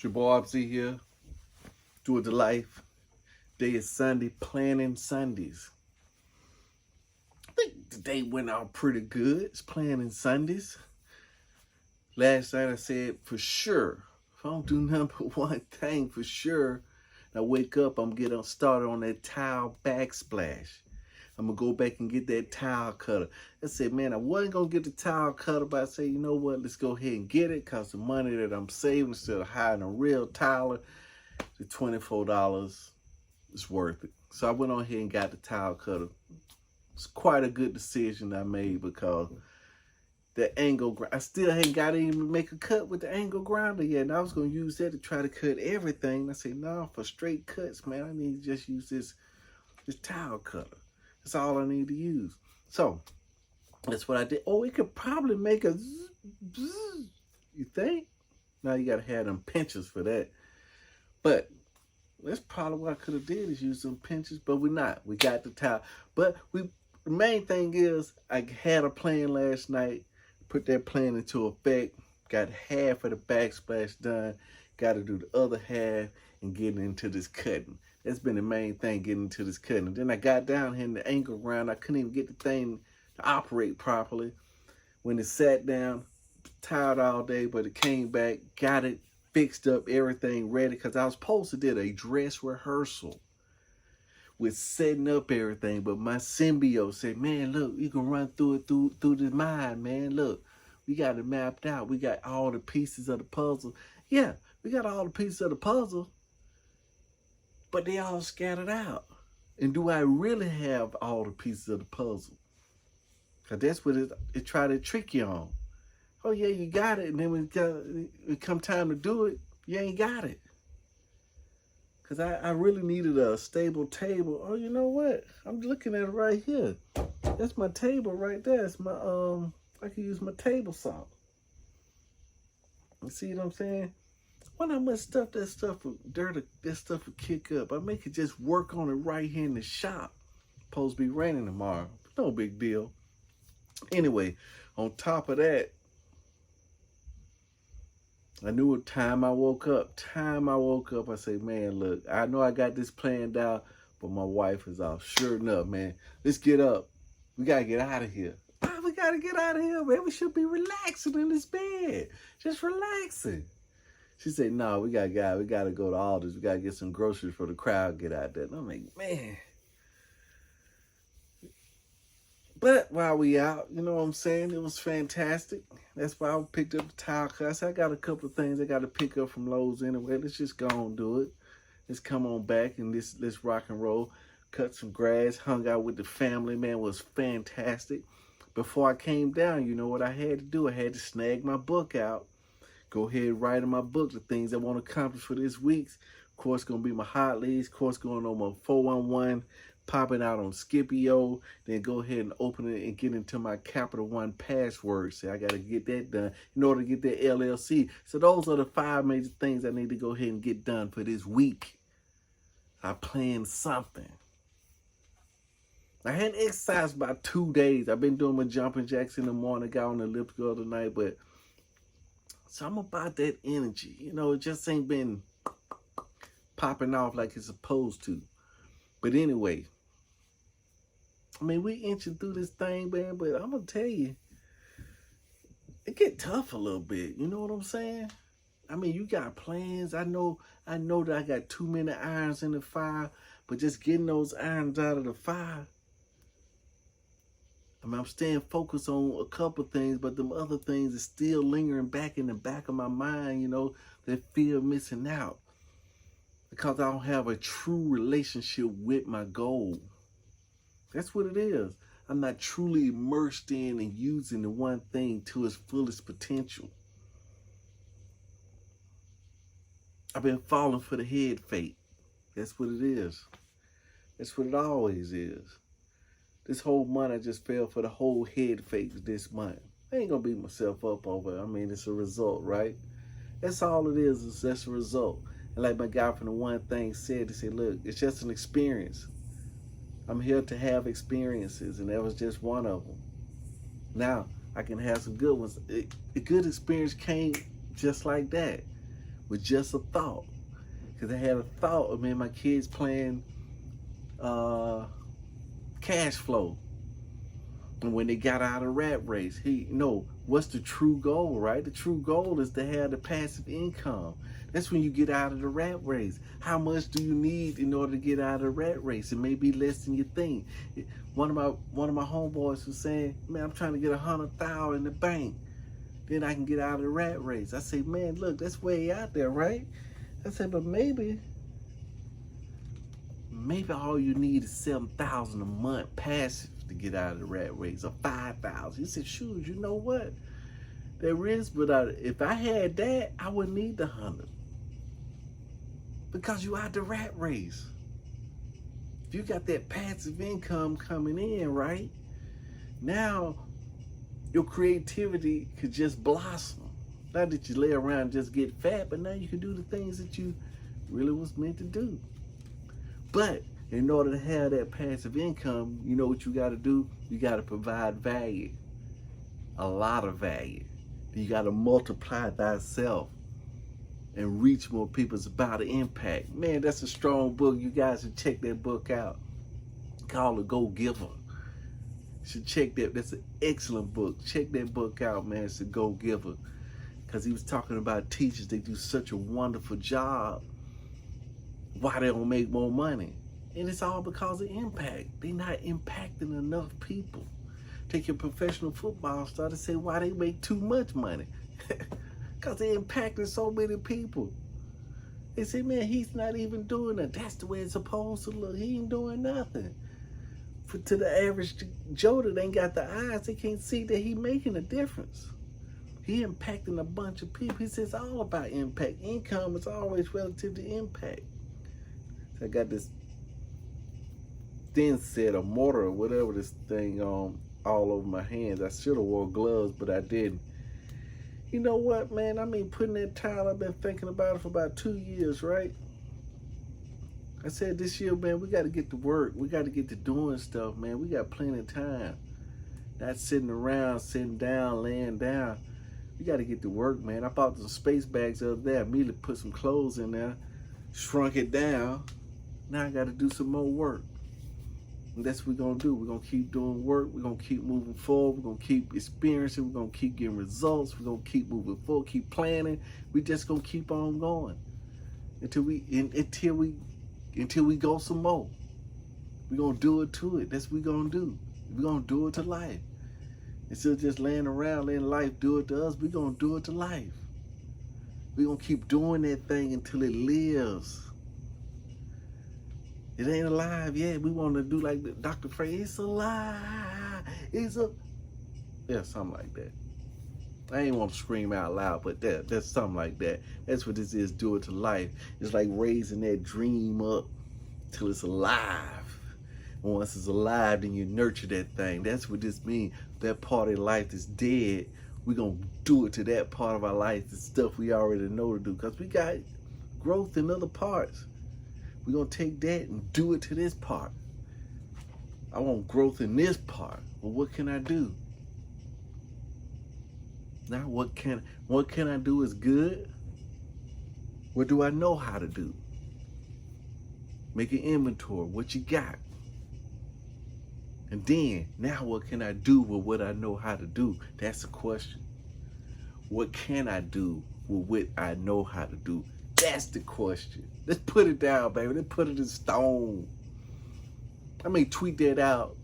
It's your boy Opsy here. Do it to life. Today is Sunday, planning Sundays. I think the day went out pretty good. It's planning Sundays. Last night I said for sure, if I don't do nothing but one thing for sure, I wake up, I'm getting started on that tile backsplash. I'm going to go back and get that tile cutter. I said, man, I wasn't going to get the tile cutter, but I said, you know what, let's go ahead and get it because the money that I'm saving instead of hiring a real tiler, the $24 is worth it. So I went on ahead and got the tile cutter. It's quite a good decision I made because the angle, I still ain't got to even make a cut with the angle grinder yet. And I was going to use that to try to cut everything. I said, no, for straight cuts, man, I need to just use this tile cutter. That's all I need to use. So that's what I did. Oh, it could probably make a zzz, zzz, you think? Now you got to have them pinchers for that. But that's probably what I could have did is use some pinchers, but we're not. We got the tile. But the main thing is I had a plan last night, put that plan into effect, got half of the backsplash done, got to do the other half and getting into this cutting. That's been the main thing, getting into this cutting. And then I got down here in the angle grind. I couldn't even get the thing to operate properly. When it sat down, tired all day, but it came back, got it fixed up, everything ready, because I was supposed to do a dress rehearsal with setting up everything, but my symbiote said, man, look, you can run through it through the mind, man. Look, we got it mapped out. We got all the pieces of the puzzle. Yeah, we got all the pieces of the puzzle, but they all scattered out. And do I really have all the pieces of the puzzle? Because that's what it try to trick you on. Oh, yeah, you got it. And then when it come time to do it, you ain't got it. Because I really needed a stable table. Oh, you know what? I'm looking at it right here. That's my table right there. It's my, I can use my table saw. You see what I'm saying? Wonder how much stuff that stuff would kick up. I may could just work on it right here in the shop. Supposed to be raining tomorrow. No big deal. Anyway, on top of that, I knew what time I woke up. I say, man, look, I know I got this planned out, but my wife is off. Sure enough, man, let's get up. We got to get out of here. Oh, we got to get out of here, man. We should be relaxing in this bed. Just relaxing. She said, no, we got to go. We got to go to Aldi's. We got to get some groceries for the crowd, get out there. And I'm like, man. But while we out, you know what I'm saying? It was fantastic. That's why I picked up the tile cut. I got a couple of things I got to pick up from Lowe's anyway. Let's just go and do it. Let's come on back and let's rock and roll. Cut some grass, hung out with the family, man. It was fantastic. Before I came down, you know what I had to do? I had to snag my book out. Go ahead and write in my book the things I want to accomplish for this week. Of course, going to be my hot leads. Of course, going on my 411. Popping out on Skipio, then go ahead and open it and get into my Capital One password. So I got to get that done in order to get that LLC. So those are the 5 major things I need to go ahead and get done for this week. I planned something. I hadn't exercised about 2 days. I've been doing my jumping jacks in the morning, got on the elliptical the other night, but so I'm about that energy. You know, it just ain't been popping off like it's supposed to. But anyway, I mean, we inching through this thing, man, but I'm going to tell you, it get tough a little bit. You know what I'm saying? I mean, you got plans. I know that I got too many irons in the fire, but just getting those irons out of the fire, I mean, I'm staying focused on a couple things, but them other things is still lingering back in the back of my mind, you know, that fear of missing out. Because I don't have a true relationship with my goal. That's what it is. I'm not truly immersed in and using the one thing to its fullest potential. I've been falling for the head fake. That's what it is. That's what it always is. This whole month I just fell for the whole head fake this month. I ain't gonna beat myself up over it. I mean, it's a result, right? That's all it is that's a result. And like my guy from the One Thing said, he said, look, it's just an experience. I'm here to have experiences, and that was just one of them. Now, I can have some good ones. A good experience came just like that. with just a thought. Because I had a thought of me and my kids playing cash flow. And when they got out of rat race, what's the true goal, right? The true goal is to have the passive income. That's when you get out of the rat race. How much do you need in order to get out of the rat race? It may be less than you think. One of my homeboys was saying, man, I'm trying to get $100,000 in the bank. Then I can get out of the rat race. I say, man, look, that's way out there, right? I said, but maybe all you need is $7,000 a month passive to get out of the rat race, or $5,000. He said, shoot, you know what? There is, but if I had that, I wouldn't need the 100. Because you out the rat race. If you got that passive income coming in, right? Now, your creativity could just blossom. Not that you lay around and just get fat, but now you can do the things that you really was meant to do. But in order to have that passive income, you know what you got to do? You got to provide value. A lot of value. You got to multiply thyself and reach more people. It's about the impact. Man, that's a strong book. You guys should check that book out. Called The Go Giver. You should check that. That's an excellent book. Check that book out, man. It's The Go Giver. Because he was talking about teachers. They do such a wonderful job. Why they don't make more money? And it's all because of impact. They're not impacting enough people. Take your professional football star to say why they make too much money. Because they impacted so many people. They say, man, he's not even doing that. That's the way it's supposed to look. He ain't doing nothing. To the average Joe that ain't got the eyes, they can't see that he making a difference. He impacting a bunch of people. He says all about impact. Income is always relative to impact. So I got this thin set of mortar or whatever this thing all over my hands. I should have wore gloves, but I didn't. You know what, man? I mean, putting that tile, I've been thinking about it for about 2 years, right? I said this year, man, we got to get to work. We got to get to doing stuff, man. We got plenty of time. Not sitting around, sitting down, laying down. We got to get to work, man. I bought some space bags the other day. I immediately put some clothes in there, shrunk it down. Now I got to do some more work. And that's what we're going to do. We're going to keep doing work. We're going to keep moving forward. We're going to keep experiencing. We're going to keep getting results. We're going to keep moving forward, keep planning. We just going to keep on going until we go some more. We're going to do it to it. That's what we're going to do. We're going to do it to life. Instead of just laying around letting life do it to us, we're going to do it to life. We're going to keep doing that thing until it lives. It ain't alive yet. We want to do like Dr. Frey. It's alive. Yeah, something like that. I ain't want to scream out loud, but that's something like that. That's what this is, do it to life. It's like raising that dream up till it's alive. And once it's alive, then you nurture that thing. That's what this means. That part of life that's dead, we're going to do it to that part of our life, the stuff we already know to do. Because we got growth in other parts. We're going to take that and do it to this part. I want growth in this part. Well, what can I do? Now, what can I do is good? What do I know how to do? Make an inventory. What you got? And then, now what can I do with what I know how to do? That's the question. What can I do with what I know how to do? That's the question. Let's put it down, baby. Let's put it in stone. I may tweet that out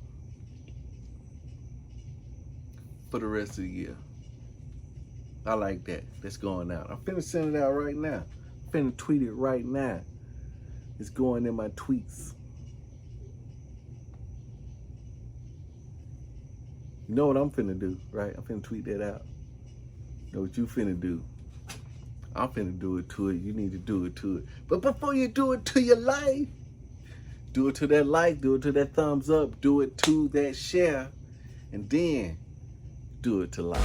for the rest of the year. I like that. That's going out. I'm finna send it out right now. I'm finna tweet it right now. It's going in my tweets. You know what I'm finna do, right? I'm finna tweet that out. You know what you finna do. I'm finna do it to it. You need to do it to it. But before you do it to your life, do it to that like, do it to that thumbs up, do it to that share, and then do it to life.